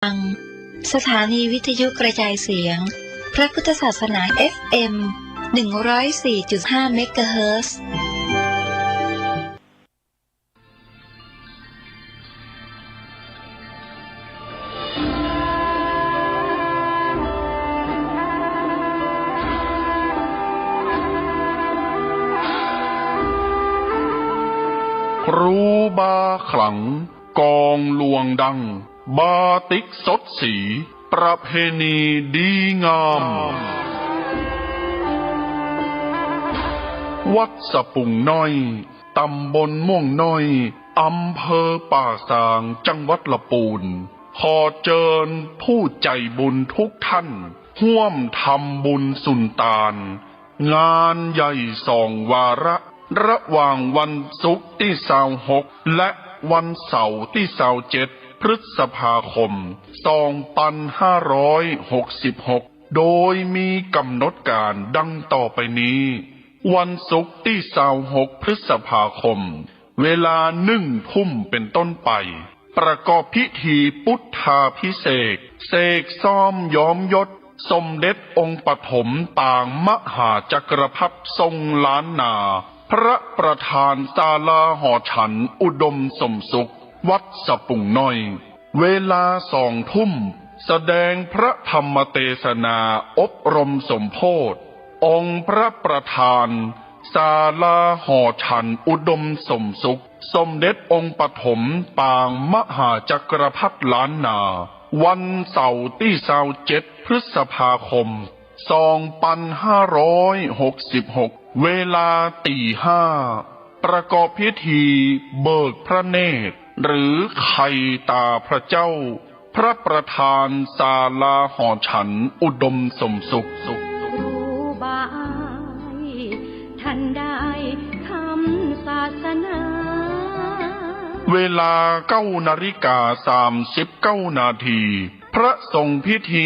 ฟังสถานีวิทยุกระจายเสียงพระพุทธศาสนา FM 104.5 เมกะเฮิรตซ์ครูบาขลังกองลวงดังบาติกสดสีประเพณีดีงามวัดสะปุงน้อยตำบลม่วงน้อยอำเภอป่าซางจังหวัดละปูนขอเชิญผู้ใจบุญทุกท่านร่วมทำบุญสุนตานงานใหญ่2 วาระหว่างวันศุกร์ที่26และวันเสาร์ที่27พฤษภาคม2566โดยมีกำหนดการดังต่อไปนี้วันศุกร์ที่26พฤษภาคมเวลา1 ทุ่มเป็นต้นไปประกอบพิธีพุทธาภิเษกเสกซ้อมย้อมยศสมเด็จองค์ปฐมต่างมหาจักรพรรดิทรงล้านนาพระประธานศาลาหอฉันอุดมสมสุขวัดสะปุงน้อยเวลา2 ทุ่มแสดงพระธรรมเทศนาอบรมสมโภชองค์พระประธานศาลาหอฉันอุดมสมสุขสมเด็จองค์ปฐมปางมหาจักรพรรดิล้านนาวันเสาร์ที่27พฤษภาคม2566เวลาตี 5ประกอบพิธีเบิกพระเนตรหรือไข่ตาพระเจ้าพระประธานศาลาหอฉันอุดมสมสุขครูบาท่านได้คำศาสนาเวลา9:39 นาทีพระสงฆ์พิธี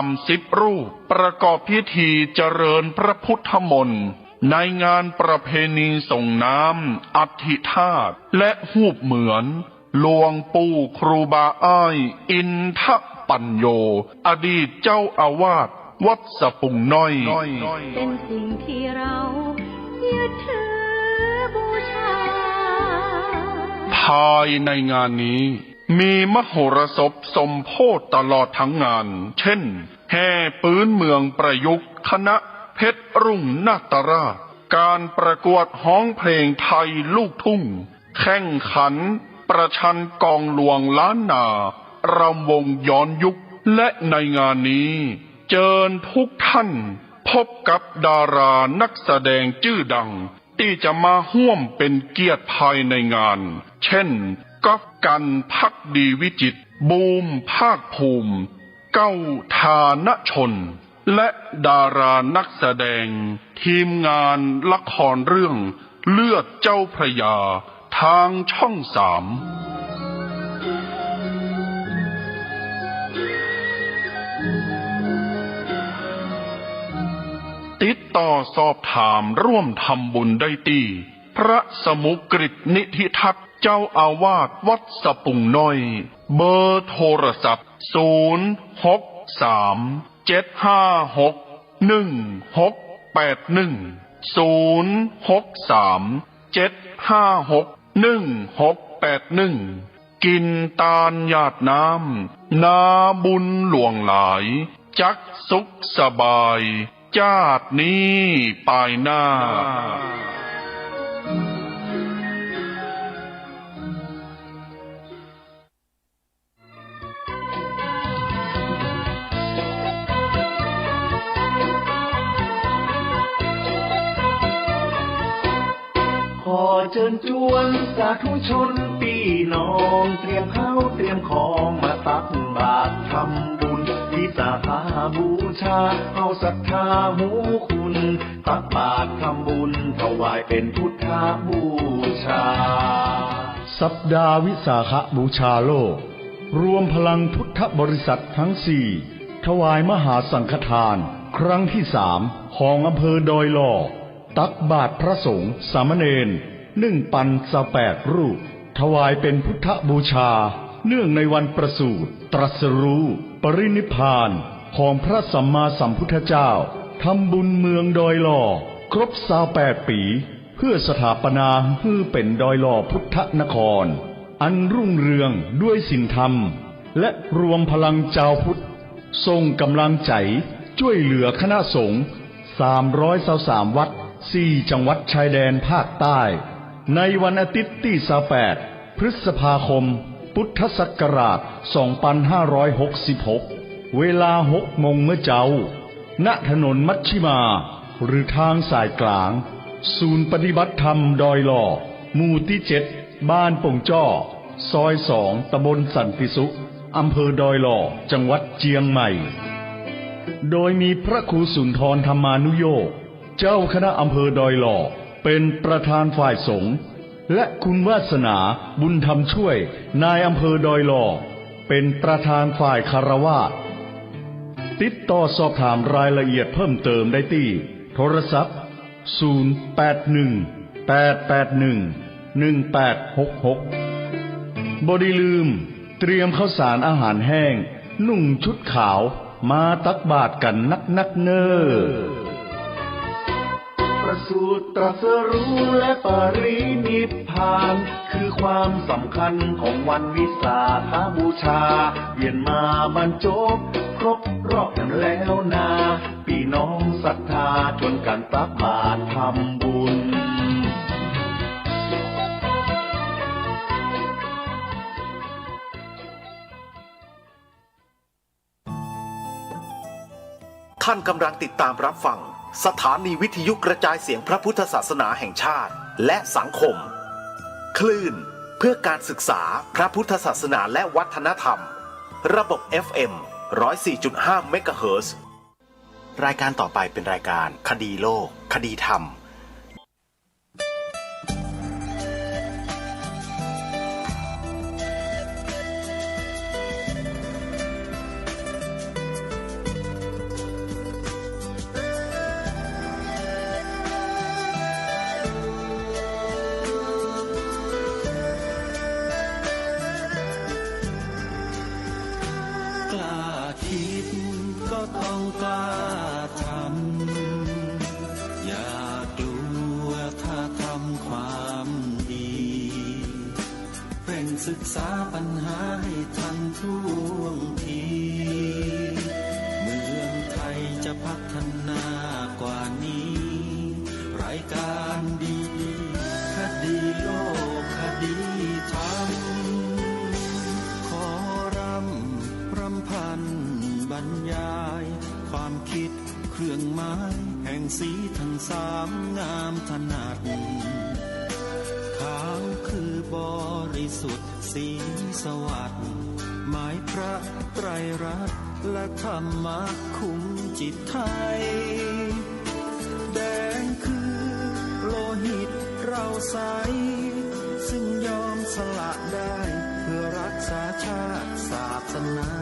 30 รูปประกอบพิธีเจริญพระพุทธมนต์ในงานประเพณีส่งน้ำอธิธาตุและหูปเหมือนหลวงปู่ครูบาอ้ายอินทปัญโยอดีตเจ้าอาวาสวัดสะปุงน้อยเป็นสิ่งที่เรายึดถือบูชาภายในงานนี้มีมโหรสพสมโภชตลอดทั้งงานเช่นแห่ปืนเมืองประยุกต์คณะเพชรรุ่งนาตราชการประกวดฮ้องเพลงไทยลูกทุ่งแข่งขันประชันกองหลวงล้านนารำวงย้อนยุคและในงานนี้เชิญทุกท่านพบกับดารานักแสดงชื่อดังที่จะมาร่วมเป็นเกียรติภายในงานเช่นก๊อฟกันภักดีวิจิตรบูมภาคภูมิเก้าธานชนและดารานักแสดงทีมงานละครเรื่องเลือดเจ้าพระยาทางช่อง3ติดต่อสอบถามร่วมทำบุญได้ที่พระสมุกฤตนิธิทัศน์เจ้าอาวาสวัดสะปุงน้อยเบอร์โทรศัพท์063-756-1681กินตาลหยาดน้ำนาบุญหลวงหลายจักสุขสบายจาดนี้ปลายหน้าขอเชิญชวนสาธุชนพี่น้องเตรียมข้าวเตรียมของมาตักบาตรทำบุญวิสาขาบูชาเอาศรัทธาหูคุณตักบาตรทำบุญถวายเป็นพุทธบูชาสัปดาห์วิสาขบูชาโลกรวมพลังพุทธบริษัททั้ง4ถวายมหาสังฆทานครั้งที่3ของอำเภอดอยหล่อตักบาตรพระสงฆ์สามเณร1,028 รูปถวายเป็นพุทธบูชา เนื่องในวันประสูติตรัสรู้ปรินิพพานของพระสัมมาสัมพุทธเจ้าทำบุญเมืองดอยหล่อครบ28 ปีเพื่อสถาปนาให้เป็นดอยหล่อพุทธนครอันรุ่งเรืองด้วยศีลธรรมและรวมพลังเจ้าพุทธทรงกำลังใจช่วยเหลือคณะสงฆ์323วัด4จังหวัดชายแดนภาคใต้ในวันอาทิตย์ที่28พฤษภาคมพุทธศักราช2566เวลา6 โมงเมื่อเจ้าณถนนมัชชิมาหรือทางสายกลางศูนย์ปฏิบัติธรรมดอยหล่อหมู่ที่7บ้านป่งจ้อซอย2ตำบลสันติสุขอำเภอดอยหล่อจังหวัดเจียงใหม่โดยมีพระครูสุนทรธรรมานุโยคเจ้าคณะอำเภอดอยหล่อเป็นประธานฝ่ายสงฆ์และคุณวาสนาบุญธรรมช่วยนายอำเภอดอยหล่อเป็นประธานฝ่ายคฤหัสถ์ติดต่อสอบถามรายละเอียดเพิ่มเติมได้ที่โทรศัพท์0818811866บ่ได้ลืมเตรียมข้าวสารอาหารแห้งนุ่งชุดขาวมาตักบาตรกันนักเน้อประสูติตรัสรู้และปรินิพพานคือความสำคัญของวันวิสาขบูชาเวียนมาบรรจบครบรอบกันแล้วนาพี่น้องศรัทธาชวนกันตักบาตรทำบุญท่านกำลังติดตามรับฟังสถานีวิทยุกระจายเสียงพระพุทธศาสนาแห่งชาติและสังคมคลื่นเพื่อการศึกษาพระพุทธศาสนาและวัฒนธรรมระบบ FM 104.5 เมกะเฮิรตซ์รายการต่อไปเป็นรายการคดีโลกคดีธรรมต้องกล้าทำอย่ากลัวถ้าทำความดีเร่งศึกษาปัญหาให้ทันท่วงทีเมืองไทยจะพัฒนากว่านี้รายการดีคดีโลกคดีธรรมขอรำพันบรรยายความคิดเครื่องหมายแห่งสีทั้งสามงามถนัดขาวคือบริสุทธิ์สีสวัสดิ์หมายพระไตรรัตน์และธรรมะคุ้มจิตไทยแดงคือโลหิตเราใสซึ่งยอมสละได้เพื่อรักษาชาติศาสนา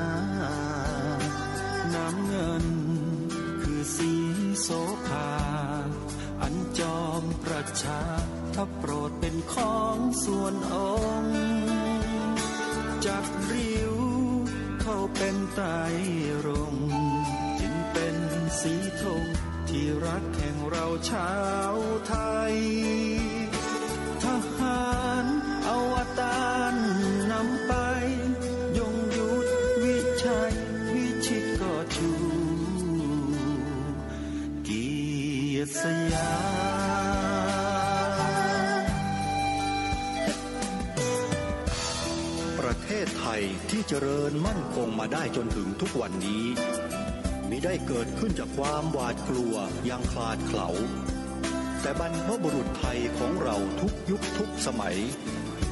น้ำเงินคือสีโสภาอันจอมประชาถ้าโปรดเป็นของส่วนองค์จักริ้วเข้าเป็นไตรรงค์จึงเป็นสีธงที่รักแห่งเราชาวไทยทหารอวตารนำไปยงยุทธวิชัยวิชิตก็ชูเกียรติสยามประเทศไทยที่เจริญมั่นคงมาได้จนถึงทุกวันนี้มิได้เกิดขึ้นจากความหวาดกลัวอย่างคลาดเขลาแต่บรรพบุรุษไทยของเราทุกยุคทุกสมัย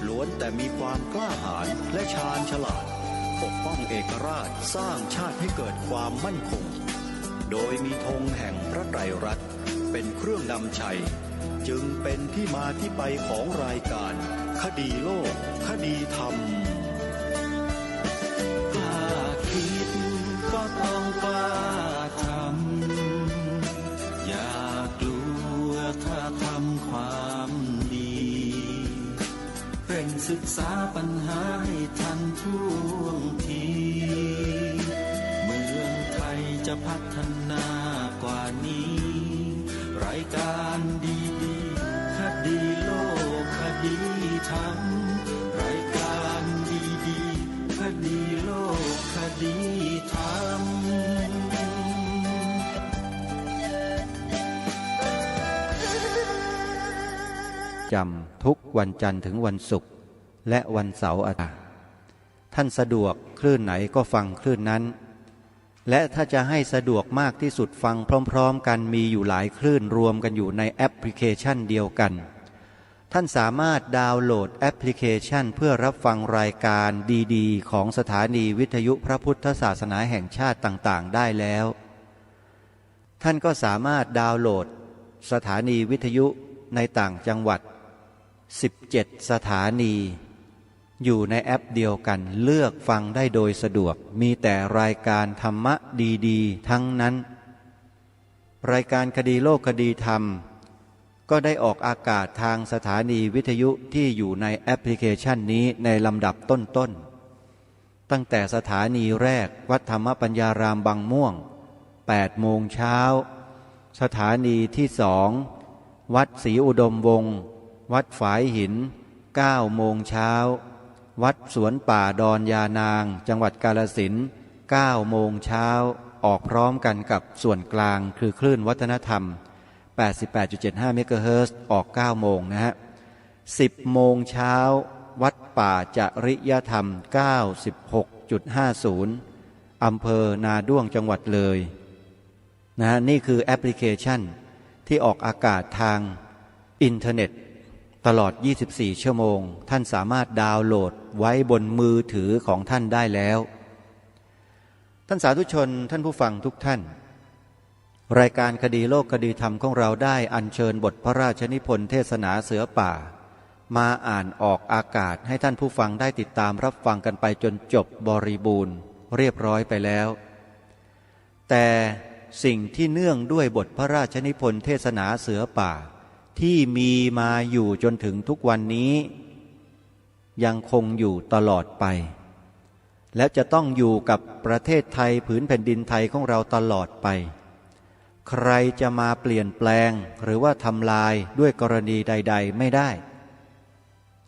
ล้วนแต่มีความกล้าหาญและชาญฉลาดปกป้องเอกราชสร้างชาติให้เกิดความมั่นคงโดยมีธงแห่งพระไตรรัตน์เป็นเครื่องนำชัยจึงเป็นที่มาที่ไปของรายการคดีโลกคดีธรรมกล้าคิดก็ต้องกล้าทำอย่ากลัวถ้าทำความดีเร่งศึกษาปัญหาให้ทัน ท่วงทีเมืองไทยจะพัฒนากว่านี้รายการดีๆคดีโลกคดีธรรมรายการดีๆคดีโลกคดีธรรมจำทุกวันจันทร์ถึงวันศุกร์และวันเสาร์อาทิตย์ท่านสะดวกคลื่นไหนก็ฟังคลื่นนั้นและถ้าจะให้สะดวกมากที่สุดฟังพร้อมๆกันมีอยู่หลายคลื่นรวมกันอยู่ในแอปพลิเคชันเดียวกันท่านสามารถดาวน์โหลดแอปพลิเคชันเพื่อรับฟังรายการดีๆของสถานีวิทยุพระพุทธศาสนาแห่งชาติต่างๆได้แล้วท่านก็สามารถดาวน์โหลดสถานีวิทยุในต่างจังหวัด17 สถานีอยู่ในแอปเดียวกันเลือกฟังได้โดยสะดวกมีแต่รายการธรรมะดีๆทั้งนั้นรายการคดีโลกคดีธรรมก็ได้ออกอากาศทางสถานีวิทยุที่อยู่ในแอปพลิเคชันนี้ในลำดับต้นๆตั้งแต่สถานีแรกวัดธรรมปัญญารามบางม่วง 8 โมงเช้าสถานีที่2วัดศรีอุดมวงศ์วัดฝายหิน 9 โมงเช้าวัดสวนป่าดอนยานางจังหวัดกาฬสินธุ์ 9 โมงเช้าออกพร้อมกันกับส่วนกลางคือคลื่นวัฒนธรรม 88.75 เมกะเฮิรตซ์ออก 9 โมงนะฮะ 10 โมงเช้าวัดป่าจริยธรรม 96.50 อำเภอนาด้วงจังหวัดเลยนะฮะนี่คือแอปพลิเคชันที่ออกอากาศทางอินเทอร์เน็ตตลอด 24 ชั่วโมงท่านสามารถดาวน์โหลดไว้บนมือถือของท่านได้แล้วท่านสาธุชนท่านผู้ฟังทุกท่านรายการคดีโลกคดีธรรมของเราได้อัญเชิญบทพระราชนิพนธ์เทศนาเสือป่ามาอ่านออกอากาศให้ท่านผู้ฟังได้ติดตามรับฟังกันไปจนจบบริบูรณ์เรียบร้อยไปแล้วแต่สิ่งที่เนื่องด้วยบทพระราชนิพนธ์เทศนาเสือป่าที่มีมาอยู่จนถึงทุกวันนี้ยังคงอยู่ตลอดไปและจะต้องอยู่กับประเทศไทยผืนแผ่นดินไทยของเราตลอดไปใครจะมาเปลี่ยนแปลงหรือว่าทำลายด้วยกรณีใดๆไม่ได้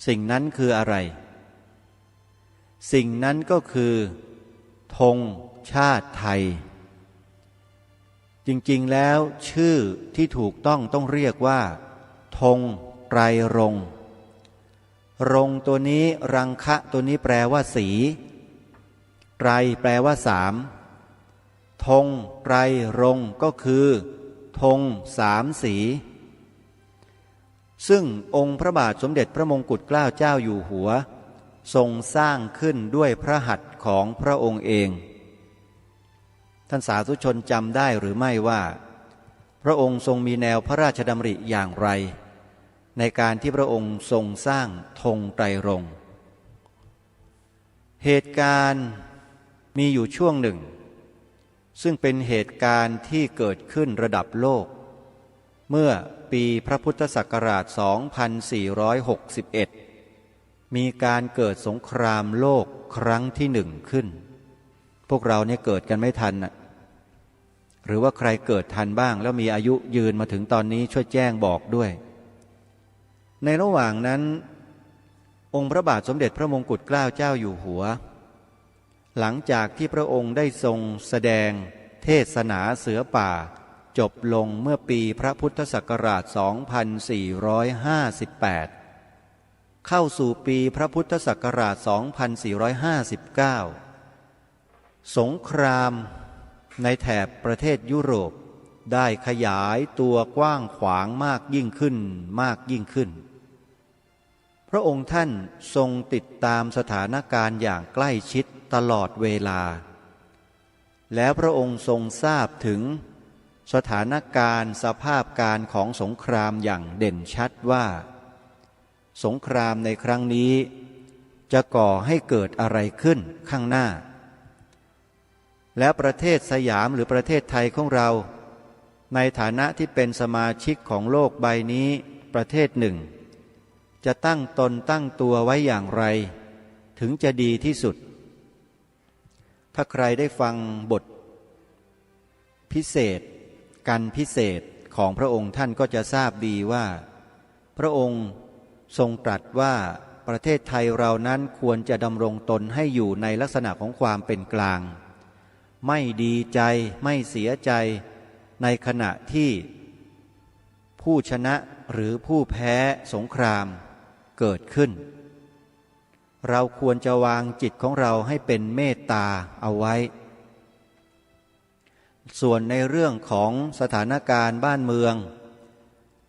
สิ่งนั้นคืออะไรสิ่งนั้นก็คือธงชาติไทยจริงๆแล้วชื่อที่ถูกต้องเรียกว่าธงไตรรงค์รงค์ตัวนี้รังคะตัวนี้แปลว่าสีไตรแปลว่าสามธงไตรรงค์ก็คือธงสามสีซึ่งองค์พระบาทสมเด็จพระมงกุฎเกล้าเจ้าอยู่หัวทรงสร้างขึ้นด้วยพระหัตถ์ของพระองค์เองท่านสาธุชนจำได้หรือไม่ว่าพระองค์ทรงมีแนวพระราชดำริอย่างไรในการที่พระองค์ทรงสร้างธงไตรรงค์เหตุการณ์มีอยู่ช่วงหนึ่งซึ่งเป็นเหตุการณ์ที่เกิดขึ้นระดับโลกเมื่อปีพระพุทธศักราช 2461 มีการเกิดสงครามโลกครั้งที่หนึ่งขึ้นพวกเราเนี่ยเกิดกันไม่ทันนะหรือว่าใครเกิดทันบ้างแล้วมีอายุยืนมาถึงตอนนี้ช่วยแจ้งบอกด้วยในระหว่างนั้นองค์พระบาทสมเด็จพระมงกุฎเกล้าเจ้าอยู่หัวหลังจากที่พระองค์ได้ทรงแสดงเทศนาเสือป่าจบลงเมื่อปีพระพุทธศักราช 2458 เข้าสู่ปีพระพุทธศักราช 2459 สงครามในแถบประเทศยุโรปได้ขยายตัวกว้างขวางมากยิ่งขึ้นพระองค์ท่านทรงติดตามสถานการณ์อย่างใกล้ชิดตลอดเวลาแล้วพระองค์ทรงทราบถึงสถานการณ์สภาพการของสงครามอย่างเด่นชัดว่าสงครามในครั้งนี้จะก่อให้เกิดอะไรขึ้นข้างหน้าและประเทศสยามหรือประเทศไทยของเราในฐานะที่เป็นสมาชิกของโลกใบนี้ประเทศหนึ่งจะตั้งตนตั้งตัวไว้อย่างไร ถึงจะดีที่สุดถ้าใครได้ฟังบทพิเศษกันพิเศษของพระองค์ท่านก็จะทราบดีว่าพระองค์ทรงตรัสว่าประเทศไทยเรานั้นควรจะดำรงตนให้อยู่ในลักษณะของความเป็นกลางไม่ดีใจไม่เสียใจในขณะที่ผู้ชนะหรือผู้แพ้สงครามเกิดขึ้นเราควรจะวางจิตของเราให้เป็นเมตตาเอาไว้ส่วนในเรื่องของสถานการณ์บ้านเมือง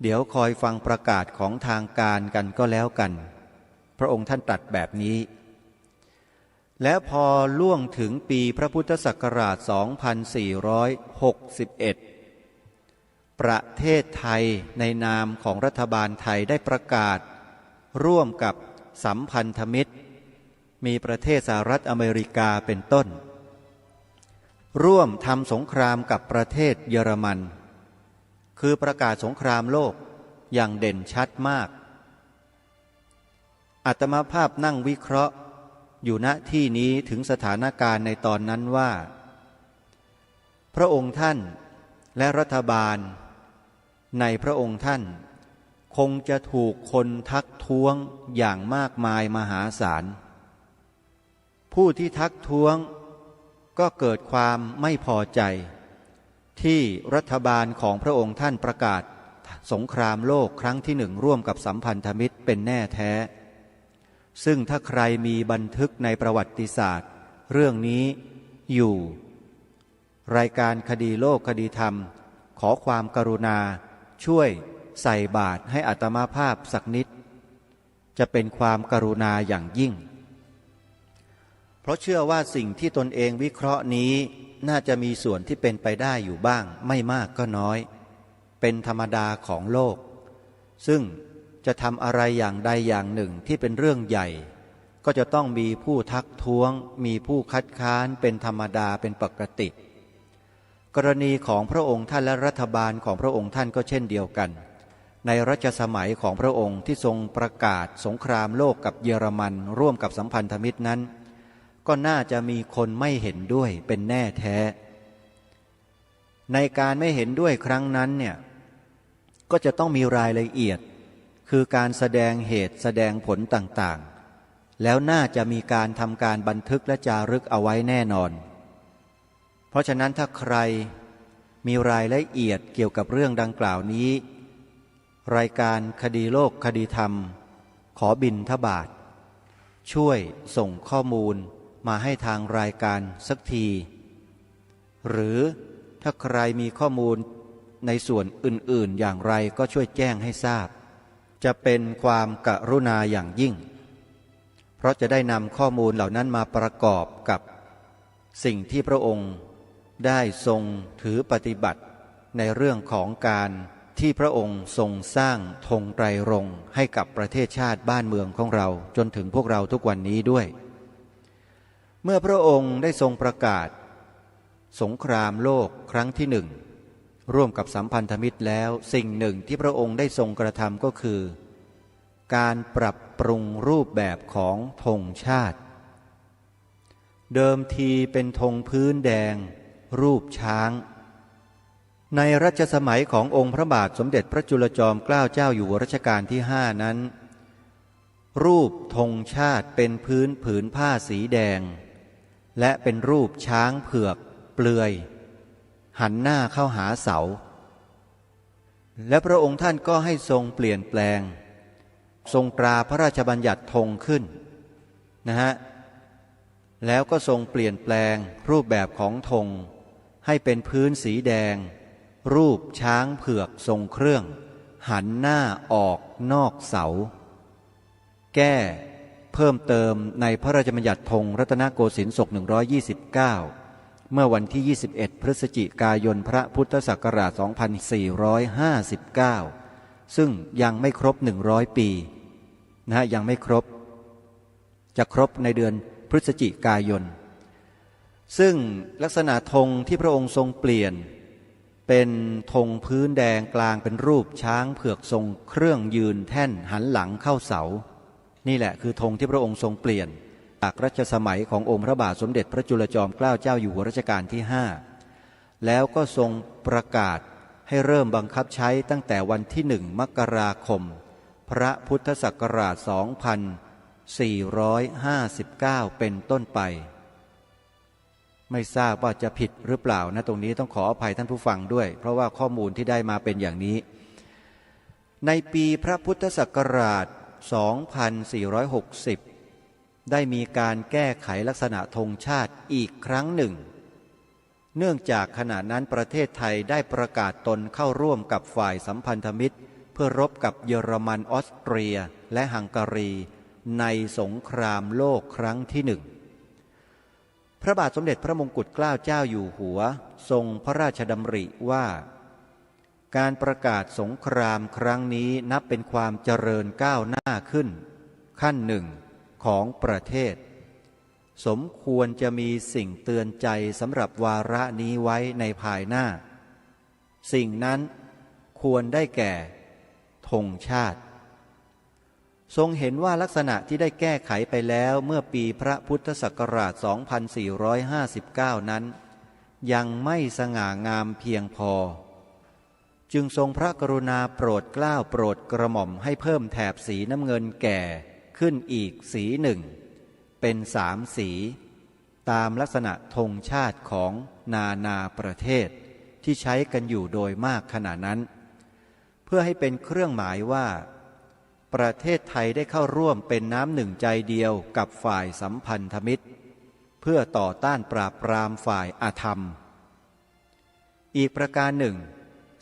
เดี๋ยวคอยฟังประกาศของทางการกันก็แล้วกันพระองค์ท่านตรัสแบบนี้และพอล่วงถึงปีพระพุทธศักราช 2461 ประเทศไทยในนามของรัฐบาลไทยได้ประกาศร่วมกับสัมพันธมิตรมีประเทศสหรัฐอเมริกาเป็นต้นร่วมทำสงครามกับประเทศเยอรมันคือประกาศสงครามโลกอย่างเด่นชัดมากอาตมาภาพนั่งวิเคราะห์อยู่ณที่นี้ถึงสถานการณ์ในตอนนั้นว่าพระองค์ท่านและรัฐบาลในพระองค์ท่านคงจะถูกคนทักท้วงอย่างมากมายมหาศาลผู้ที่ทักท้วงก็เกิดความไม่พอใจที่รัฐบาลของพระองค์ท่านประกาศสงครามโลกครั้งที่1ร่วมกับสัมพันธมิตรเป็นแน่แท้ซึ่งถ้าใครมีบันทึกในประวัติศาสตร์เรื่องนี้อยู่รายการคดีโลกคดีธรรมขอความกรุณาช่วยใส่บาตรให้อาตมาภาพสักนิดจะเป็นความกรุณาอย่างยิ่งเพราะเชื่อว่าสิ่งที่ตนเองวิเคราะห์นี้น่าจะมีส่วนที่เป็นไปได้อยู่บ้างไม่มากก็น้อยเป็นธรรมดาของโลกซึ่งจะทำอะไรอย่างใดอย่างหนึ่งที่เป็นเรื่องใหญ่ก็จะต้องมีผู้ทักท้วงมีผู้คัดค้านเป็นธรรมดาเป็นปกติกรณีของพระองค์ท่านและรัฐบาลของพระองค์ท่านก็เช่นเดียวกันในรัชสมัยของพระองค์ที่ทรงประกาศสงครามโลกกับเยอรมันร่วมกับสัมพันธมิตรนั้นก็น่าจะมีคนไม่เห็นด้วยเป็นแน่แท้ในการไม่เห็นด้วยครั้งนั้นเนี่ยก็จะต้องมีรายละเอียดคือการแสดงเหตุแสดงผลต่างๆแล้วน่าจะมีการทำการบันทึกและจารึกเอาไว้แน่นอนเพราะฉะนั้นถ้าใครมีรายละเอียดเกี่ยวกับเรื่องดังกล่าวนี้รายการคดีโลกคดีธรรมขอบิณฑบาตช่วยส่งข้อมูลมาให้ทางรายการสักทีหรือถ้าใครมีข้อมูลในส่วนอื่นๆอย่างไรก็ช่วยแจ้งให้ทราบจะเป็นความกรุณาอย่างยิ่งเพราะจะได้นำข้อมูลเหล่านั้นมาประกอบกับสิ่งที่พระองค์ได้ทรงถือปฏิบัติในเรื่องของการที่พระองค์ทรงสร้างธงไตรรงค์ให้กับประเทศชาติบ้านเมืองของเราจนถึงพวกเราทุกวันนี้ด้วยเมื่อพระองค์ได้ทรงประกาศสงครามโลกครั้งที่1ร่วมกับสัมพันธมิตรแล้วสิ่งหนึ่งที่พระองค์ได้ทรงกระทำก็คือการปรับปรุงรูปแบบของธงชาติเดิมทีเป็นธงพื้นแดงรูปช้างในรัชสมัยขององค์พระบาทสมเด็จพระจุลจอมเกล้าเจ้าอยู่หัวรัชกาลที่5นั้นรูปธงชาติเป็นผืนผ้าสีแดงและเป็นรูปช้างเผือกเปลือยหันหน้าเข้าหาเสาและพระองค์ท่านก็ให้ทรงเปลี่ยนแปลงทรงตราพระราชบัญญัติธงขึ้นนะฮะแล้วก็ทรงเปลี่ยนแปลงรูปแบบของธงให้เป็นพื้นสีแดงรูปช้างเผือกทรงเครื่องหันหน้าออกนอกเสาแก้เพิ่มเติมในพระราชบัญญัติธงรัตนโกสินทร์ศก129เมื่อวันที่21พฤศจิกายนพระพุทธศักราช2459ซึ่งยังไม่ครบ100ปีนะยังไม่ครบจะครบในเดือนพฤศจิกายนซึ่งลักษณะธงที่พระองค์ทรงเปลี่ยนเป็นธงพื้นแดงกลางเป็นรูปช้างเผือกทรงเครื่องยืนแท่นหันหลังเข้าเสานี่แหละคือธงที่พระองค์ทรงเปลี่ยน จากรัชสมัยขององค์พระบาทสมเด็จพระจุลจอมเกล้าเจ้าอยู่หัวรัชกาลที่ 5แล้วก็ทรงประกาศให้เริ่มบังคับใช้ตั้งแต่วันที่ 1 มกราคมพระพุทธศักราช 2459 เป็นต้นไปไม่ทราบว่าจะผิดหรือเปล่านะตรงนี้ต้องขออภัยท่านผู้ฟังด้วยเพราะว่าข้อมูลที่ได้มาเป็นอย่างนี้ในปีพระพุทธศักราช 2460 ได้มีการแก้ไขลักษณะธงชาติอีกครั้งหนึ่งเนื่องจากขณะนั้นประเทศไทยได้ประกาศตนเข้าร่วมกับฝ่ายสัมพันธมิตรเพื่อรบกับเยอรมันออสเตรียและฮังการีในสงครามโลกครั้งที่ 1พระบาทสมเด็จพระมงกุฎเกล้าเจ้าอยู่หัวทรงพระราชดำริว่าการประกาศสงครามครั้งนี้นับเป็นความเจริญก้าวหน้าขึ้นขั้นหนึ่งของประเทศสมควรจะมีสิ่งเตือนใจสำหรับวาระนี้ไว้ในภายหน้าสิ่งนั้นควรได้แก่ธงชาติทรงเห็นว่าลักษณะที่ได้แก้ไขไปแล้วเมื่อปีพระพุทธศักราช 2459 นั้นยังไม่สง่างามเพียงพอจึงทรงพระกรุณาโปรดเกล้าโปรดกระหม่อมให้เพิ่มแถบสีน้ำเงินแก่ขึ้นอีกสีหนึ่งเป็น3 สีตามลักษณะธงชาติของนาประเทศที่ใช้กันอยู่โดยมากขณะนั้นเพื่อให้เป็นเครื่องหมายว่าประเทศไทยได้เข้าร่วมเป็นน้ำหนึ่งใจเดียวกับฝ่ายสัมพันธมิตรเพื่อต่อต้านปราบปรามฝ่ายอธรรมอีกประการหนึ่ง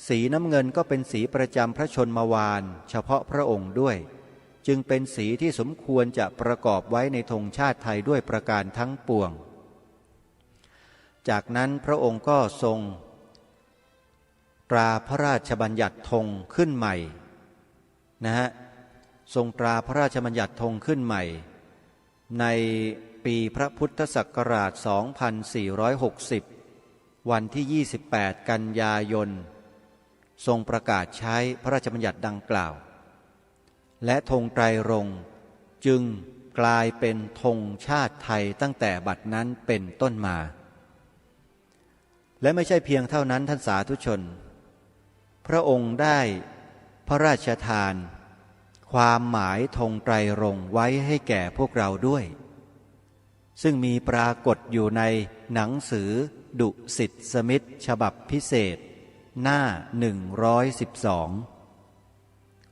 สีน้ำเงินก็เป็นสีประจำพระชนมวาลเฉพาะพระองค์ด้วยจึงเป็นสีที่สมควรจะประกอบไว้ในธงชาติไทยด้วยประการทั้งปวงจากนั้นพระองค์ก็ทรงตราพระราชบัญญัติธงขึ้นใหม่ทรงตราพระราชบัญญัติธงขึ้นใหม่ในปีพระพุทธศักราช 2460 วันที่ 28 กันยายนทรงประกาศใช้พระราชบัญญัติดังกล่าวและธงไตรรงค์จึงกลายเป็นธงชาติไทยตั้งแต่บัดนั้นเป็นต้นมาและไม่ใช่เพียงเท่านั้นท่านสาธุชนพระองค์ได้พระราชทานความหมายธงไตรรงค์ไว้ให้แก่พวกเราด้วยซึ่งมีปรากฏอยู่ในหนังสือดุสิตสมิทธฉบับพิเศษหน้า 112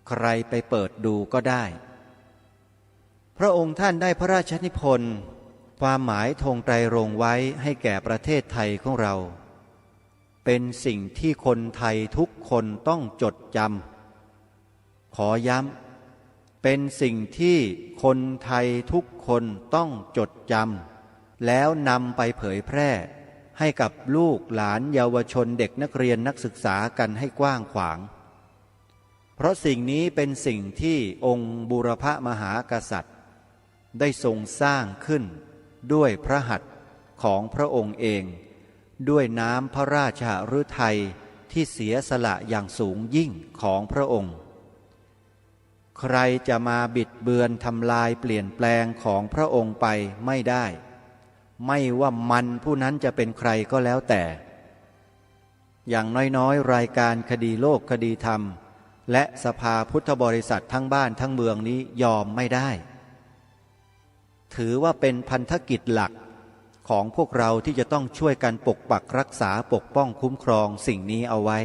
ใครไปเปิดดูก็ได้พระองค์ท่านได้พระราชนิพนธ์ความหมายธงไตรรงค์ไว้ให้แก่ประเทศไทยของเราเป็นสิ่งที่คนไทยทุกคนต้องจดจำขอย้ำเป็นสิ่งที่คนไทยทุกคนต้องจดจำแล้วนำไปเผยแพร่ให้กับลูกหลานเยาวชนเด็กนักเรียนนักศึกษากันให้กว้างขวางเพราะสิ่งนี้เป็นสิ่งที่องค์บูรพมหากษัตริย์ได้ทรงสร้างขึ้นด้วยพระหัตถ์ของพระองค์เองด้วยน้ำพระราชฤทัยที่เสียสละอย่างสูงยิ่งของพระองค์ใครจะมาบิดเบือนทำลายเปลี่ยนแปลงของพระองค์ไปไม่ได้ไม่ว่ามันผู้นั้นจะเป็นใครก็แล้วแต่อย่างน้อยๆรายการคดีโลกคดีธรรมและสภาพุทธบริษัททั้งบ้านทั้งเมืองนี้ยอมไม่ได้ถือว่าเป็นพันธกิจหลักของพวกเราที่จะต้องช่วยกันปกปักรักษาปกป้องคุ้มครองสิ่งนี้เอาไว้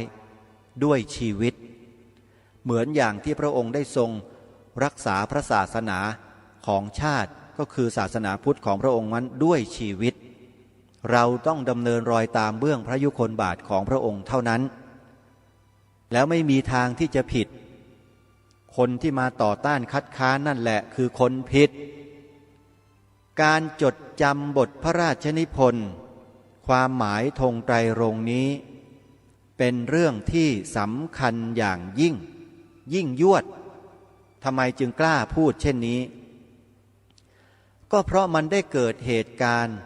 ด้วยชีวิตเหมือนอย่างที่พระองค์ได้ทรงรักษาพระศาสนาของชาติก็คือศาสนาพุทธของพระองค์นั้นด้วยชีวิตเราต้องดำเนินรอยตามเบื้องพระยุคลบาทของพระองค์เท่านั้นแล้วไม่มีทางที่จะผิดคนที่มาต่อต้านคัดค้านนั่นแหละคือคนผิดการจดจำบทพระราชนิพนธ์ความหมายธงไตรรงค์นี้เป็นเรื่องที่สำคัญอย่างยิ่งยวดทำไมจึงกล้าพูดเช่นนี้ก็เพราะมันได้เกิดเหตุการณ์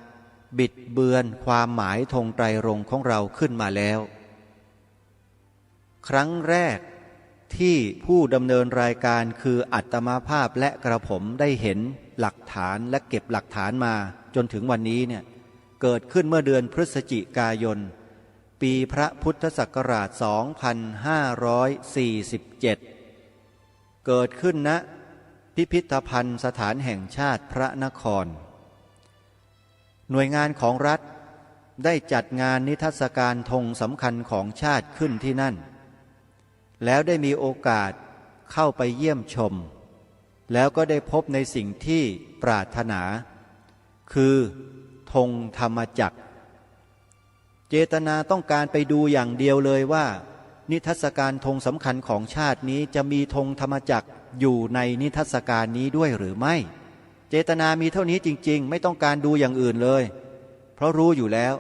บิดเบือนความหมายธงไตรรงค์ของเราขึ้นมาแล้วครั้งแรก ที่ผู้ดำเนินรายการคืออัตมาภาพและกระผมได้เห็นหลักฐานและเก็บหลักฐานมาจนถึงวันนี้เนี่ยเกิดขึ้นเมื่อเดือนพฤศจิกายนปีพระพุทธศักราช 2547 เกิดขึ้นณพิพิธภัณฑ์สถานแห่งชาติพระนครหน่วยงานของรัฐได้จัดงานนิทรรศการธงสำคัญของชาติขึ้นที่นั่นแล้วได้มีโอกาสเข้าไปเยี่ยมชมแล้วก็ได้พบในสิ่งที่ปรารถนาคือธงธรรมจักรเจตนาต้องการไปดูอย่างเดียวเลยว่านิทรรศการธงสำคัญของชาตินี้จะมีธงธรรมจักรอยู่ในนิทรรศการนี้ด้วยหรือไม่เจตนามีเท่านี้จริงๆไม่ต้องการดูอย่างอื่นเลยเพราะรู้อยู่แล้ว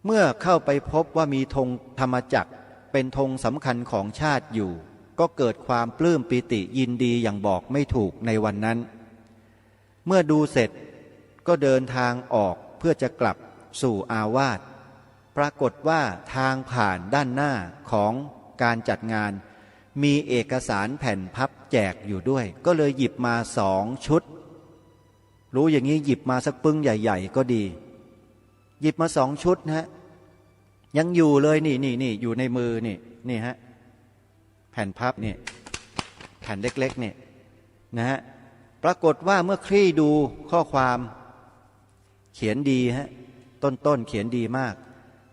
เมื่อเข้าไปพบว่ามีธงธรรมจักรเป็นธงสำคัญของชาติอยู่ก็เกิดความปลื้มปิติยินดีอย่างบอกไม่ถูกในวันนั้นเมื่อดูเสร็จก็เดินทางออกเพื่อจะกลับสู่อาวาสปรากฏว่าทางผ่านด้านหน้าของการจัดงานมีเอกสารแผ่นพับแจกอยู่ด้วยก็เลยหยิบมา2 ชุดรู้อย่างนี้หยิบมาสักปึ้งใหญ่ๆก็ดีหยิบมา2 ชุดนะฮะยังอยู่เลยนี่อยู่ในมือนี่ฮะแผ่นพับนี่แผ่นเล็กๆนี่นะฮะปรากฏว่าเมื่อคลี่ดูข้อความเขียนดีฮะต้นเขียนดีมาก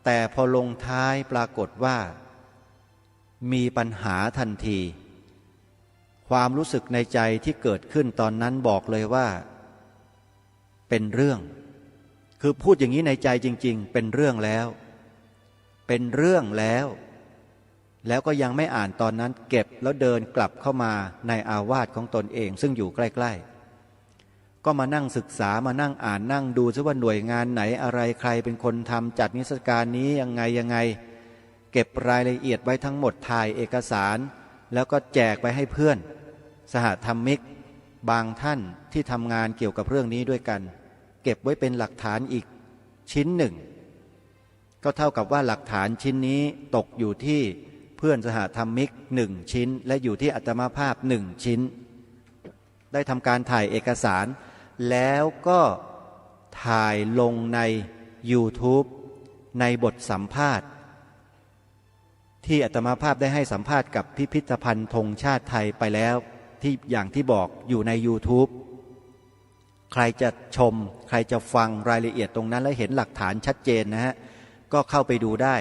แต่พอลงท้ายปรากฏว่ามีปัญหาทันทีความรู้สึกในใจที่เกิดขึ้นตอนนั้นบอกเลยว่าเป็นเรื่องคือพูดอย่างนี้ในใจจริงๆเป็นเรื่องแล้วแล้วก็ยังไม่อ่านตอนนั้นเก็บแล้วเดินกลับเข้ามาในอาวาสของตนเองซึ่งอยู่ใกล้ๆก็มานั่งศึกษามานั่งอ่านนั่งดูซิว่าหน่วยงานไหนอะไรใครเป็นคนทำจัดนิทรรศการนี้ยังไงเก็บรายละเอียดไว้ทั้งหมดถ่ายเอกสารแล้วก็แจกไปให้เพื่อนสหธรรมิกบางท่านที่ทำงานเกี่ยวกับเรื่องนี้ด้วยกันเก็บไว้เป็นหลักฐานอีกชิ้นหนึ่งก็เท่ากับว่าหลักฐานชิ้นนี้ตกอยู่ที่เพื่อนสหธรรมิก1 ชิ้นและอยู่ที่อาตมาภาพ1 ชิ้นได้ทำการถ่ายเอกสารแล้วก็ถ่ายลงใน YouTube ในบทสัมภาษณ์ที่อาตมาภาพได้ให้สัมภาษณ์กับพิพิธภัณฑ์ธงชาติไทยไปแล้วที่อย่างที่บอกอยู่ใน YouTube ใครจะชมใครจะฟังรายละเอียดตรงนั้นและเห็นหลักฐานชัดเจนนะฮะก็เข้าไปดูได้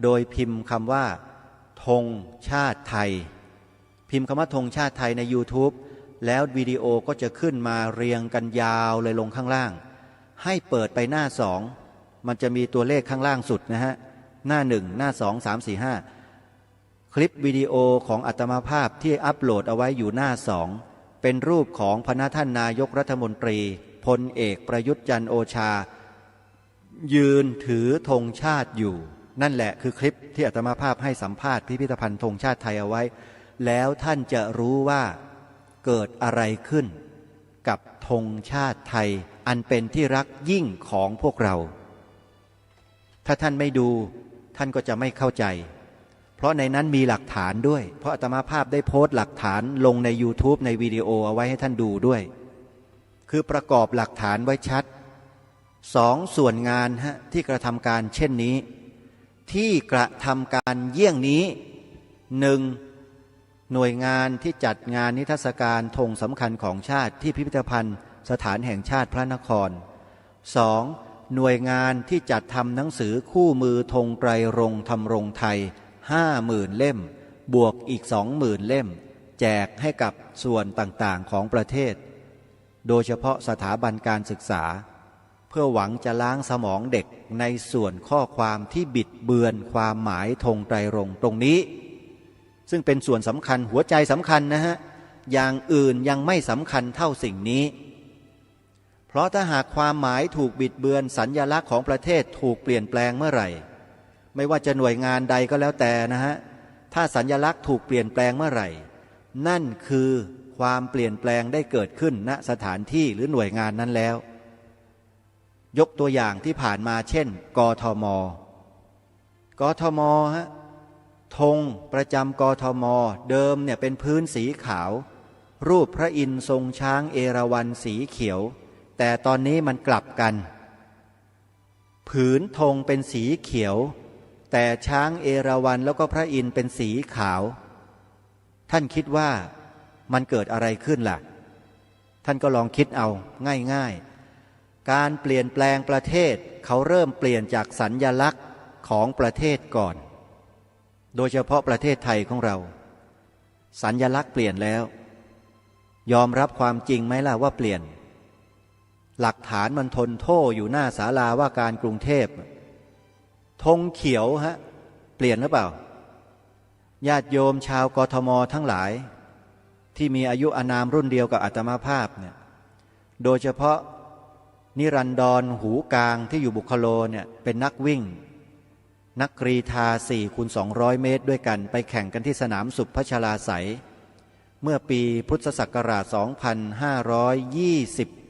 โดยพิมพ์คำว่าธงชาติไทยพิมพ์คำว่าธงชาติไทยใน YouTube แล้ววิดีโอก็จะขึ้นมาเรียงกันยาวเลยลงข้างล่างให้เปิดไปหน้า2มันจะมีตัวเลขข้างล่างสุดนะฮะหน้า1หน้า2 3 4 5คลิปวิดีโอของอาตมาภาพที่อัปโหลดเอาไว้อยู่หน้า2เป็นรูปของพระท่านนายกรัฐมนตรีพลเอกประยุทธ์จันทร์โอชายืนถือธงชาติอยู่นั่นแหละคือคลิปที่อาตมาภาพให้สัมภาษณ์พิพิธภัณฑ์ธงชาติไทยเอาไว้แล้วท่านจะรู้ว่าเกิดอะไรขึ้นกับธงชาติไทยอันเป็นที่รักยิ่งของพวกเราถ้าท่านไม่ดูท่านก็จะไม่เข้าใจเพราะในนั้นมีหลักฐานด้วยเพราะอาตมาภาพได้โพสต์หลักฐานลงใน YouTube ในวิดีโอเอาไว้ให้ท่านดูด้วยคือประกอบหลักฐานไว้ชัด2 ส่วนงานที่กระทำการเช่นนี้ที่กระทำการเยี่ยงนี้ 1. หน่วยงานที่จัดงานนิทรรศการธงสำคัญของชาติที่พิพิธภัณฑ์สถานแห่งชาติพระนคร 2. หน่วยงานที่จัดทำหนังสือคู่มือธงไตรรงค์ธรรมรงค์ไทย 50,000 เล่มบวกอีก 20,000 เล่มแจกให้กับส่วนต่างๆของประเทศโดยเฉพาะสถาบันการศึกษาเพื่อหวังจะล้างสมองเด็กในส่วนข้อความที่บิดเบือนความหมายธงไตรรงค์ตรงนี้ซึ่งเป็นส่วนสำคัญหัวใจสำคัญนะฮะอย่างอื่นยังไม่สำคัญเท่าสิ่งนี้เพราะถ้าหากความหมายถูกบิดเบือนสัญลักษณ์ของประเทศถูกเปลี่ยนแปลงเมื่อไหร่ไม่ว่าจะหน่วยงานใดก็แล้วแต่นะฮะถ้าสัญลักษณ์ถูกเปลี่ยนแปลงเมื่อไหร่นั่นคือความเปลี่ยนแปลงได้เกิดขึ้นณสถานที่หรือหน่วยงานนั้นแล้วยกตัวอย่างที่ผ่านมาเช่นกทม ธงประจำกทมเดิมเนี่ยเป็นพื้นสีขาวรูปพระอินทร์ทรงช้างเอราวัณสีเขียวแต่ตอนนี้มันกลับกันผืนธงเป็นสีเขียวแต่ช้างเอราวัณแล้วก็พระอินทร์เป็นสีขาวท่านคิดว่ามันเกิดอะไรขึ้นล่ะท่านก็ลองคิดเอาง่ายๆการเปลี่ยนแปลงประเทศเขาเริ่มเปลี่ยนจากสัญลักษณ์ของประเทศก่อนโดยเฉพาะประเทศไทยของเราสัญลักษณ์เปลี่ยนแล้วยอมรับความจริงไหมล่ะว่าเปลี่ยนหลักฐานมันทนโทษอยู่หน้าศาลาว่าการกรุงเทพธงเขียวฮะเปลี่ยนหรือเปล่าญาติโยมชาวกทมทั้งหลายที่มีอายุอานามรุ่นเดียวกับอาตมาภาพเนี่ยโดยเฉพาะนิรันดรหูกลางที่อยู่บุคโลเนี่ยเป็นนักวิ่งนักกรีฑา 4x200 เมตรด้วยกันไปแข่งกันที่สนามสุพัชราไสยเมื่อปีพุทธศักราช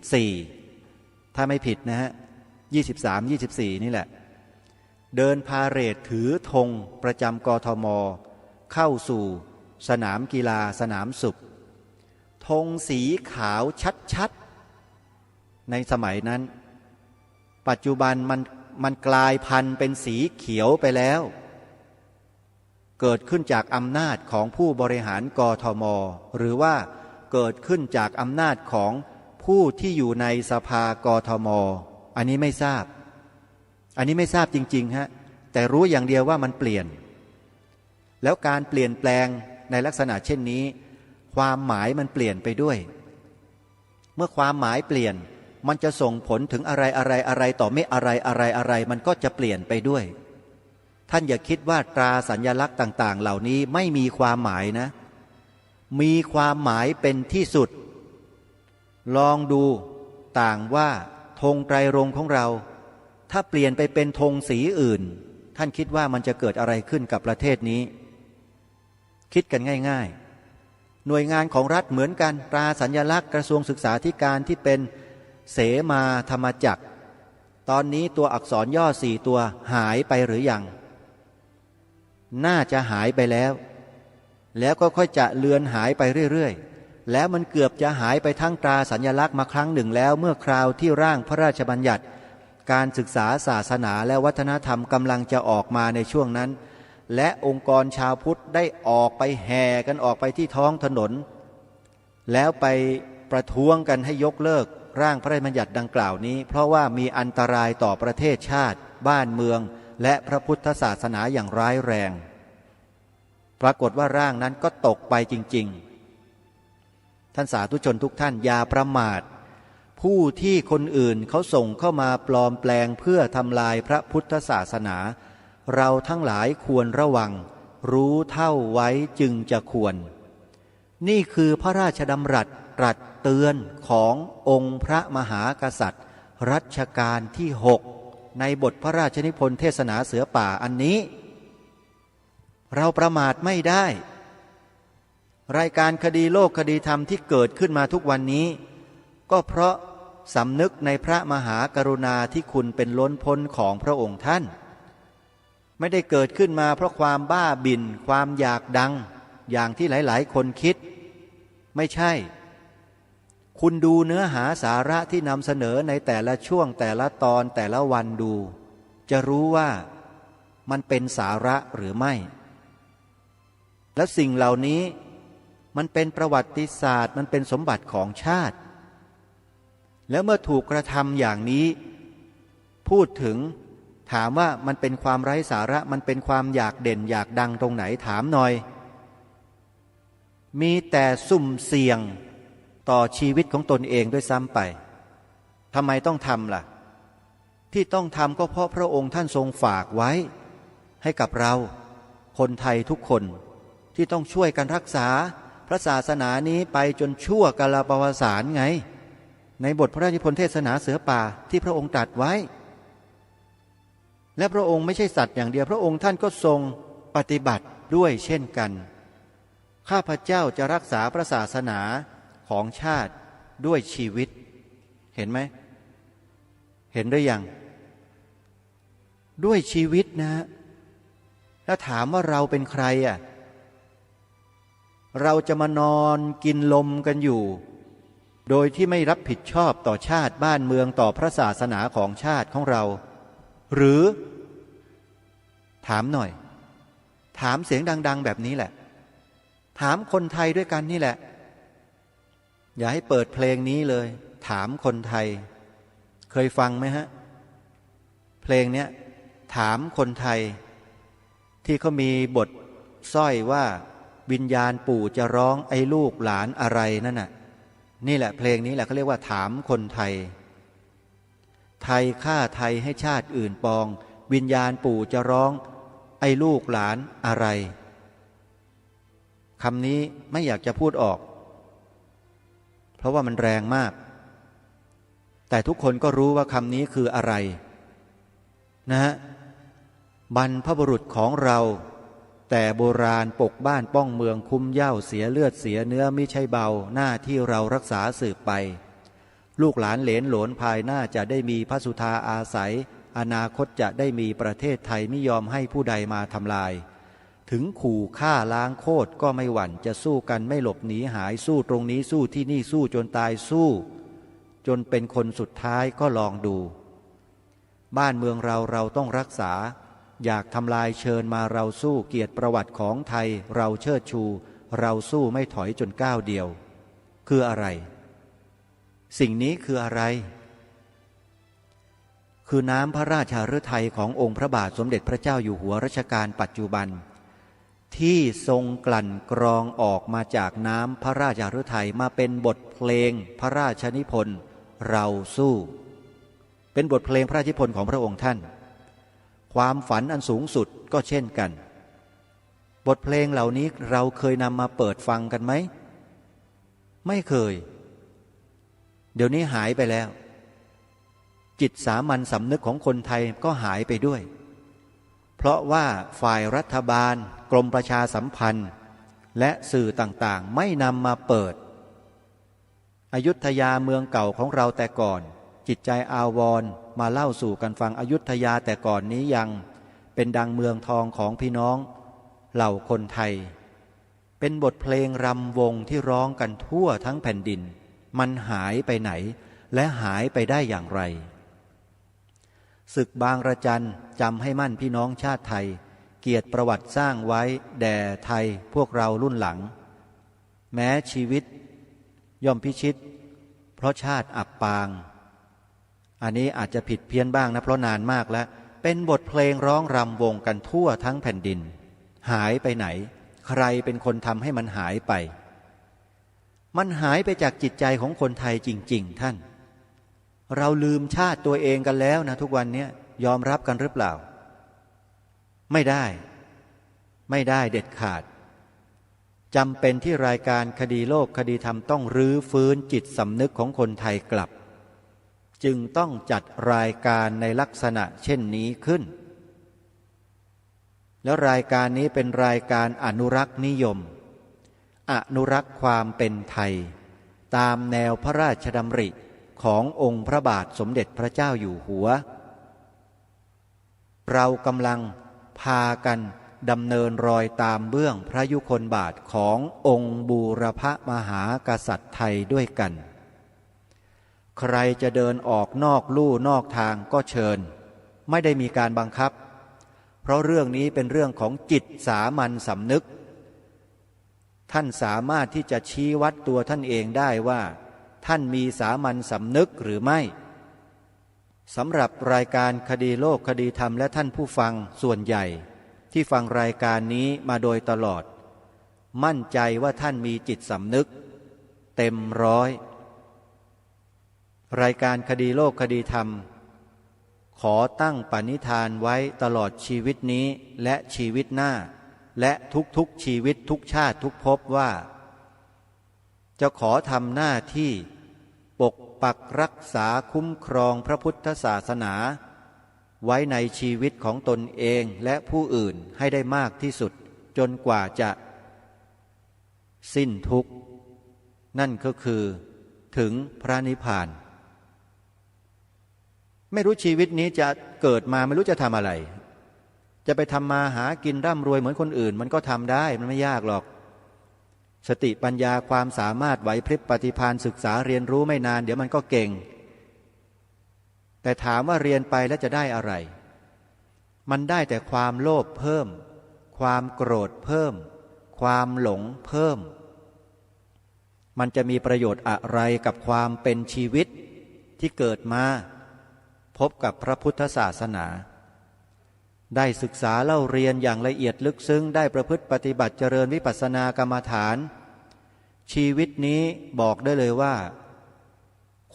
2524 ถ้าไม่ผิดนะฮะ 23-24 นี่แหละเดินพาเหรดถือธงประจำกทมเข้าสู่สนามกีฬาสนามสุขธงสีขาวชัดๆในสมัยนั้นปัจจุบันมันกลายพันธุ์เป็นสีเขียวไปแล้วเกิดขึ้นจากอำนาจของผู้บริหารกทมหรือว่าเกิดขึ้นจากอำนาจของผู้ที่อยู่ในสภากทมอันนี้ไม่ทราบจริงๆฮะแต่รู้อย่างเดียวว่ามันเปลี่ยนแล้วการเปลี่ยนแปลงในลักษณะเช่นนี้ความหมายมันเปลี่ยนไปด้วยเมื่อความหมายเปลี่ยนมันจะส่งผลถึงอะไรต่อไม่อะไรมันก็จะเปลี่ยนไปด้วยท่านอย่าคิดว่าตราสัญลักษณ์ต่างๆเหล่านี้ไม่มีความหมายนะมีความหมายเป็นที่สุดลองดูต่างว่าธงไตรรงค์ของเราถ้าเปลี่ยนไปเป็นธงสีอื่นท่านคิดว่ามันจะเกิดอะไรขึ้นกับประเทศนี้คิดกันง่ายๆหน่วยงานของรัฐเหมือนกันตราสัญลักษณ์กระทรวงศึกษาธิการที่เป็นเสมาธรรมจักรตอนนี้ตัวอักษรย่อ4ตัวหายไปหรือยังน่าจะหายไปแล้วก็ค่อยจะเลือนหายไปเรื่อยๆแล้วมันเกือบจะหายไปทั้งตราสัญลักษณ์มาครั้งหนึ่งแล้วเมื่อคราวที่ร่างพระราชบัญญัติการศึกษาศาสนาและวัฒนธรรมกำลังจะออกมาในช่วงนั้นและองค์กรชาวพุทธได้ออกไปแห่กันออกไปที่ท้องถนนแล้วไปประท้วงกันให้ยกเลิกร่างพระราชบัญญัติดังกล่าวนี้เพราะว่ามีอันตรายต่อประเทศชาติบ้านเมืองและพระพุทธศาสนาอย่างร้ายแรงปรากฏว่าร่างนั้นก็ตกไปจริงๆท่านสาธุชนทุกท่านอย่าประมาทผู้ที่คนอื่นเขาส่งเข้ามาปลอมแปลงเพื่อทำลายพระพุทธศาสนาเราทั้งหลายควรระวังรู้เท่าไว้จึงจะควรนี่คือพระราชดำรัสตรัสเตือนขององค์พระมหากษัตริย์รัชกาลที่6ในบทพระราชนิพนธ์เทศนาเสือป่าอันนี้เราประมาทไม่ได้รายการคดีโลกคดีธรรมที่เกิดขึ้นมาทุกวันนี้ก็เพราะสำนึกในพระมหากรุณาธิคุณเป็นล้นพ้นของพระองค์ท่านไม่ได้เกิดขึ้นมาเพราะความบ้าบิ่นความอยากดังอย่างที่หลายๆคนคิดไม่ใช่คุณดูเนื้อหาสาระที่นำเสนอในแต่ละช่วงแต่ละตอนแต่ละวันดูจะรู้ว่ามันเป็นสาระหรือไม่และสิ่งเหล่านี้มันเป็นประวัติศาสตร์มันเป็นสมบัติของชาติแล้วเมื่อถูกกระทำอย่างนี้พูดถึงถามว่ามันเป็นความไร้สาระมันเป็นความอยากเด่นอยากดังตรงไหนถามหน่อยมีแต่สุ่มเสี่ยงต่อชีวิตของตนเองด้วยซ้ำไปทำไมต้องทำล่ะที่ต้องทำก็เพราะพระองค์ท่านทรงฝากไว้ให้กับเราคนไทยทุกคนที่ต้องช่วยกันรักษาพระศาสนานี้ไปจนชั่วกาลปวสานไงในบทพระราชนิพนธ์เทศนาเสือป่าที่พระองค์ตรัสไว้และพระองค์ไม่ใช่สัตว์อย่างเดียวพระองค์ท่านก็ทรงปฏิบัติด้วยเช่นกันข้าพเจ้าจะรักษาพระศาสนาของชาติด้วยชีวิตเห็นไหมเห็นหรือยังด้วยชีวิตนะ แล้วถามว่าเราเป็นใครอ่ะเราจะมานอนกินลมกันอยู่โดยที่ไม่รับผิดชอบต่อชาติบ้านเมืองต่อพระศาสนาของชาติของเราหรือถามหน่อยถามเสียงดังๆแบบนี้แหละถามคนไทยด้วยกันนี่แหละอย่าให้เปิดเพลงนี้เลยถามคนไทยเคยฟังไหมฮะเพลงเนี้ยถามคนไทยที่เขามีบทสร้อยว่าวิญญาณปู่จะร้องไอ้ลูกหลานอะไรนั่นน่ะนี่แหละเพลงนี้แหละเขาเรียกว่าถามคนไทยไทยฆ่าไทยให้ชาติอื่นปองวิญญาณปู่จะร้องไอ้ลูกหลานอะไรคำนี้ไม่อยากจะพูดออกเพราะว่ามันแรงมากแต่ทุกคนก็รู้ว่าคำนี้คืออะไรนะฮะบรรพบุรุษของเราแต่โบราณปกบ้านป้องเมืองคุ้มเหย้าเสียเลือดเสียเนื้อมิใช่เบาหน้าที่เรารักษาสืบไปลูกหลานเหลนโหลนภายหน้าจะได้มีพระสุธาอาศัยอนาคตจะได้มีประเทศไทยไม่ยอมให้ผู้ใดมาทำลายถึงขู่ฆ่าล้างโคตรก็ไม่หวั่นจะสู้กันไม่หลบหนีหายสู้ตรงนี้สู้ที่นี่สู้จนตายสู้จนเป็นคนสุดท้ายก็ลองดูบ้านเมืองเราต้องรักษาอยากทำลายเชิญมาเราสู้เกียรติประวัติของไทยเราเชิดชูเราสู้ไม่ถอยจนก้าวเดียวคืออะไรสิ่งนี้คืออะไรคือน้ำพระราชฤทัยขององค์พระบาทสมเด็จพระเจ้าอยู่หัวรัชกาลปัจจุบันที่ทรงกลั่นกรองออกมาจากน้ำพระราชฤทัยมาเป็นบทเพลงพระราชนิพนธ์เราสู้เป็นบทเพลงพระราชนิพนธ์ของพระองค์ท่านความฝันอันสูงสุดก็เช่นกันบทเพลงเหล่านี้เราเคยนำมาเปิดฟังกันไหมไม่เคยเดี๋ยวนี้หายไปแล้วจิตสามัญสำนึกของคนไทยก็หายไปด้วยเพราะว่าฝ่ายรัฐบาลกรมประชาสัมพันธ์และสื่อต่างๆไม่นำมาเปิดอยุธยาเมืองเก่าของเราแต่ก่อนจิตใจอาวรณ์มาเล่าสู่กันฟังอยุธยาแต่ก่อนนี้ยังเป็นดังเมืองทองของพี่น้องเหล่าคนไทยเป็นบทเพลงรำวงที่ร้องกันทั่วทั้งแผ่นดินมันหายไปไหนและหายไปได้อย่างไรศึกบางระจันจำให้มั่นพี่น้องชาติไทยเกียรติประวัติสร้างไว้แด่ไทยพวกเรารุ่นหลังแม้ชีวิตย่อมพิชิตเพราะชาติอับปางอันนี้อาจจะผิดเพี้ยนบ้างนะเพราะนานมากแล้วเป็นบทเพลงร้องรำวงกันทั่วทั้งแผ่นดินหายไปไหนใครเป็นคนทำให้มันหายไปมันหายไปจากจิตใจของคนไทยจริงๆท่านเราลืมชาติตัวเองกันแล้วนะทุกวันนี้ยอมรับกันหรือเปล่าไม่ได้เด็ดขาดจำเป็นที่รายการคดีโลกคดีธรรมต้องรื้อฟื้นจิตสำนึกของคนไทยกลับจึงต้องจัดรายการในลักษณะเช่นนี้ขึ้นแล้วรายการนี้เป็นรายการอนุรักษ์นิยมอนุรักษ์ความเป็นไทยตามแนวพระราชดำริขององค์พระบาทสมเด็จพระเจ้าอยู่หัวเรากำลังพากันดำเนินรอยตามเบื้องพระยุคลบาทขององค์บูรพมหากษัตริย์ไทยด้วยกันใครจะเดินออกนอกลู่นอกทางก็เชิญไม่ได้มีการบังคับเพราะเรื่องนี้เป็นเรื่องของจิตสามัญสำนึกท่านสามารถที่จะชี้วัดตัวท่านเองได้ว่าท่านมีสามัญสำนึกหรือไม่สำหรับรายการคดีโลกคดีธรรมและท่านผู้ฟังส่วนใหญ่ที่ฟังรายการนี้มาโดยตลอดมั่นใจว่าท่านมีจิตสำนึกเต็มร้อยรายการคดีโลกคดีธรรมขอตั้งปณิธานไว้ตลอดชีวิตนี้และชีวิตหน้าและทุกๆชีวิตทุกชาติทุกภพว่าจะขอทำหน้าที่ปกปักรักษาคุ้มครองพระพุทธศาสนาไว้ในชีวิตของตนเองและผู้อื่นให้ได้มากที่สุดจนกว่าจะสิ้นทุกข์นั่นก็คือถึงพระนิพพานไม่รู้ชีวิตนี้จะเกิดมาไม่รู้จะทำอะไร จะไปทำมาหากินร่ำรวยเหมือนคนอื่นมันก็ทำได้มันไม่ยากหรอกสติปัญญาความสามารถไหวพริบปฏิภาณศึกษาเรียนรู้ไม่นานเดี๋ยวมันก็เก่งแต่ถามว่าเรียนไปแล้วจะได้อะไรมันได้แต่ความโลภเพิ่มความโกรธเพิ่มความหลงเพิ่มมันจะมีประโยชน์อะไรกับความเป็นชีวิตที่เกิดมาพบกับพระพุทธศาสนาได้ศึกษาเล่าเรียนอย่างละเอียดลึกซึ้งได้ประพฤติปฏิบัติเจริญวิปัสสนากรรมฐานชีวิตนี้บอกได้เลยว่า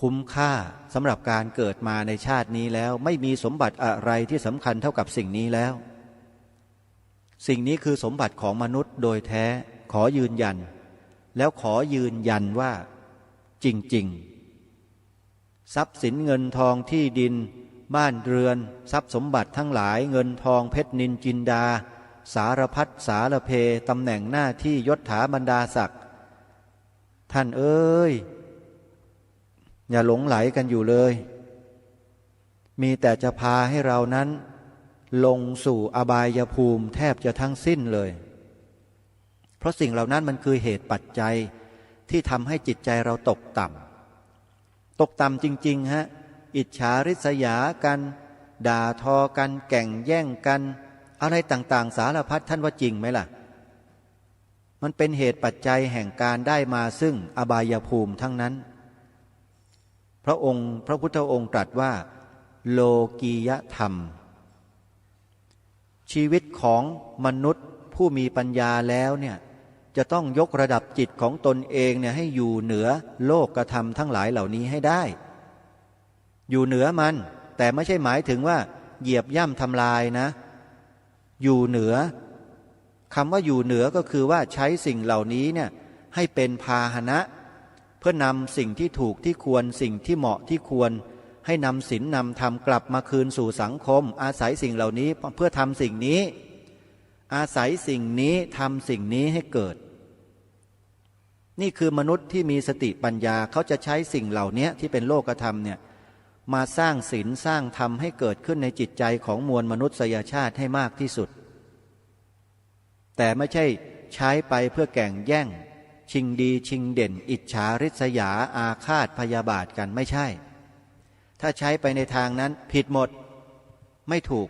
คุ้มค่าสำหรับการเกิดมาในชาตินี้แล้วไม่มีสมบัติอะไรที่สำคัญเท่ากับสิ่งนี้แล้วสิ่งนี้คือสมบัติของมนุษย์โดยแท้ขอยืนยันแล้วขอยืนยันว่าจริงๆทรัพย์สินเงินทองที่ดินบ้านเรือนทรัพย์สมบัติทั้งหลายเงินทองเพชรนิลจินดาสารพัดสารเพตำแหน่งหน้าที่ยศถาบรรดาศักดิ์ท่านเอ้ยอย่าหลงไหลกันอยู่เลยมีแต่จะพาให้เรานั้นลงสู่อบายภูมิแทบจะทั้งสิ้นเลยเพราะสิ่งเหล่านั้นมันคือเหตุปัจจัยที่ทำให้จิตใจเราตกต่ำจริงๆฮะอิจฉาริษยากันด่าทอกันแก่งแย่งกันอะไรต่างๆสารพัดท่านว่าจริงไหมล่ะมันเป็นเหตุปัจจัยแห่งการได้มาซึ่งอบายภูมิทั้งนั้นพระพุทธองค์ตรัสว่าโลกียธรรมชีวิตของมนุษย์ผู้มีปัญญาแล้วเนี่ยจะต้องยกระดับจิตของตนเองเนี่ยให้อยู่เหนือโลกธรรมทั้งหลายเหล่านี้ให้ได้อยู่เหนือมันแต่ไม่ใช่หมายถึงว่าเหยียบย่ำทำลายนะอยู่เหนือคำว่าอยู่เหนือก็คือว่าใช้สิ่งเหล่านี้เนี่ยให้เป็นพาหนะเพื่อนำสิ่งที่ถูกที่ควรสิ่งที่เหมาะที่ควรให้นำศีลนำธรรมกลับมาคืนสู่สังคมอาศัยสิ่งเหล่านี้เพื่อทำสิ่งนี้อาศัยสิ่งนี้ทำสิ่งนี้ให้เกิดนี่คือมนุษย์ที่มีสติปัญญาเขาจะใช้สิ่งเหล่านี้ที่เป็นโลกธรรมเนี่ยมาสร้างศีลสร้างธรรมให้เกิดขึ้นในจิตใจของมวลมนุษยชาติให้มากที่สุดแต่ไม่ใช่ใช้ไปเพื่อแข่งแย่งชิงดีชิงเด่นอิจฉาริษยาอาฆาตพยาบาทกันไม่ใช่ถ้าใช้ไปในทางนั้นผิดหมดไม่ถูก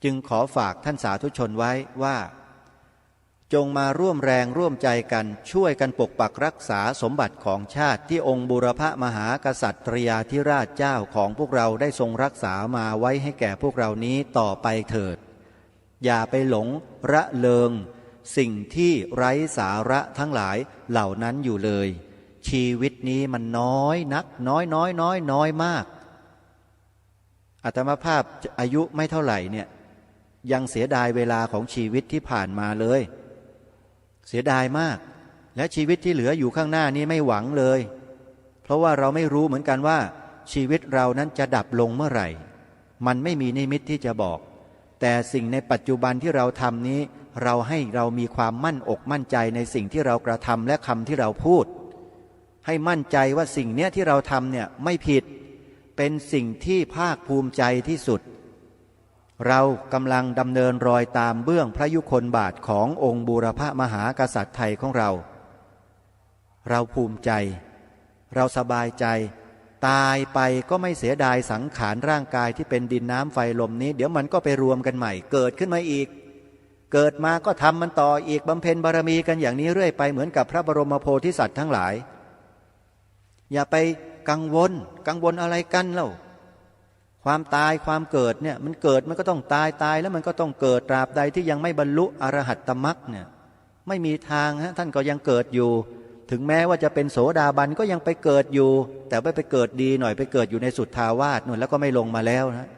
จึงขอฝากท่านสาธุชนไว้ว่าจงมาร่วมแรงร่วมใจกันช่วยกันปกปักรักษาสมบัติของชาติที่องค์บูรพมหากษัตริยาธิราชเจ้าของพวกเราได้ทรงรักษามาไว้ให้แก่พวกเรานี้ต่อไปเถิดอย่าไปหลงระเริงสิ่งที่ไร้สาระทั้งหลายเหล่านั้นอยู่เลยชีวิตนี้มันน้อยนักน้อยมากอาตมาภาพอายุไม่เท่าไหร่เนี่ยยังเสียดายเวลาของชีวิตที่ผ่านมาเลยเสียดายมากและชีวิตที่เหลืออยู่ข้างหน้านี้ไม่หวังเลยเพราะว่าเราไม่รู้เหมือนกันว่าชีวิตเรานั้นจะดับลงเมื่อไหร่มันไม่มีนิมิตที่จะบอกแต่สิ่งในปัจจุบันที่เราทำนี้เรามีความมั่นอกมั่นใจในสิ่งที่เรากระทำและคำที่เราพูดให้มั่นใจว่าสิ่งเนี้ยที่เราทำเนี่ยไม่ผิดเป็นสิ่งที่ภาคภูมิใจที่สุดเรากำลังดำเนินรอยตามเบื้องพระยุคลบาทขององค์บูรพมหากษัตริย์ไทยของเราภูมิใจเราสบายใจตายไปก็ไม่เสียดายสังขารร่างกายที่เป็นดินน้ำไฟลมนี้เดี๋ยวมันก็ไปรวมกันใหม่เกิดขึ้นมาอีกเกิดมาก็ทำมันต่ออีกบำเพ็ญบารมีกันอย่างนี้เรื่อยไปเหมือนกับพระบรมโพธิสัตว์ทั้งหลายอย่าไปกังวลอะไรกันเล่าความตายความเกิดเนี่ยมันเกิดมันก็ต้องตายแล้วมันก็ต้องเกิดตราบใดที่ยังไม่บรรลุอรหัตตมรรคเนี่ยไม่มีทางท่านก็ยังเกิดอยู่ถึงแม้ว่าจะเป็นโสดาบันก็ยังไปเกิดอยู่แต่ไม่ไปเกิดดีหน่อยไปเกิดอยู่ในสุทธาวาสนู่นแล้วก็ไม่ลงมาแล้วนะ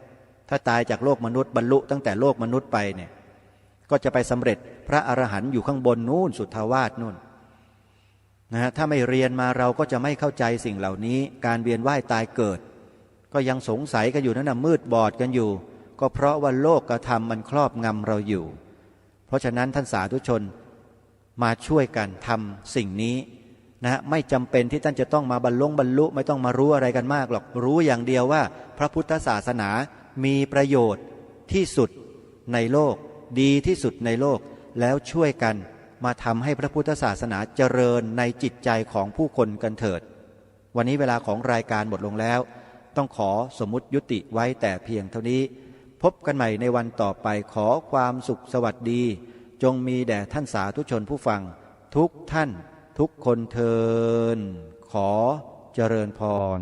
ถ้าตายจากโลกมนุษย์บรรลุตั้งแต่โลกมนุษย์ไปเนี่ยก็จะไปสำเร็จพระอรหันต์อยู่ข้างบนนู่นสุทธาวาสนู่นนะถ้าไม่เรียนมาเราก็จะไม่เข้าใจสิ่งเหล่านี้การเวียนว่ายตายเกิดก็ยังสงสัยกันอยู่นั่นน่ะมืดบอดกันอยู่ก็เพราะว่าโลกธรรมมันครอบงำเราอยู่เพราะฉะนั้นท่านสาธุชนมาช่วยกันทำสิ่งนี้นะไม่จำเป็นที่ท่านจะต้องมาบรรลุไม่ต้องมารู้อะไรกันมากหรอกรู้อย่างเดียวว่าพระพุทธศาสนามีประโยชน์ที่สุด ในโลกดีที่สุดในโลกแล้วช่วยกันมาทำให้พระพุทธศาสนาเจริญในจิตใจของผู้คนกันเถิดวันนี้เวลาของรายการหมดลงแล้วต้องขอสมมุติยุติไว้แต่เพียงเท่านี้พบกันใหม่ในวันต่อไปขอความสุขสวัสดีจงมีแด่ท่านสาธุชนผู้ฟังทุกท่านทุกคนเทินขอเจริญพร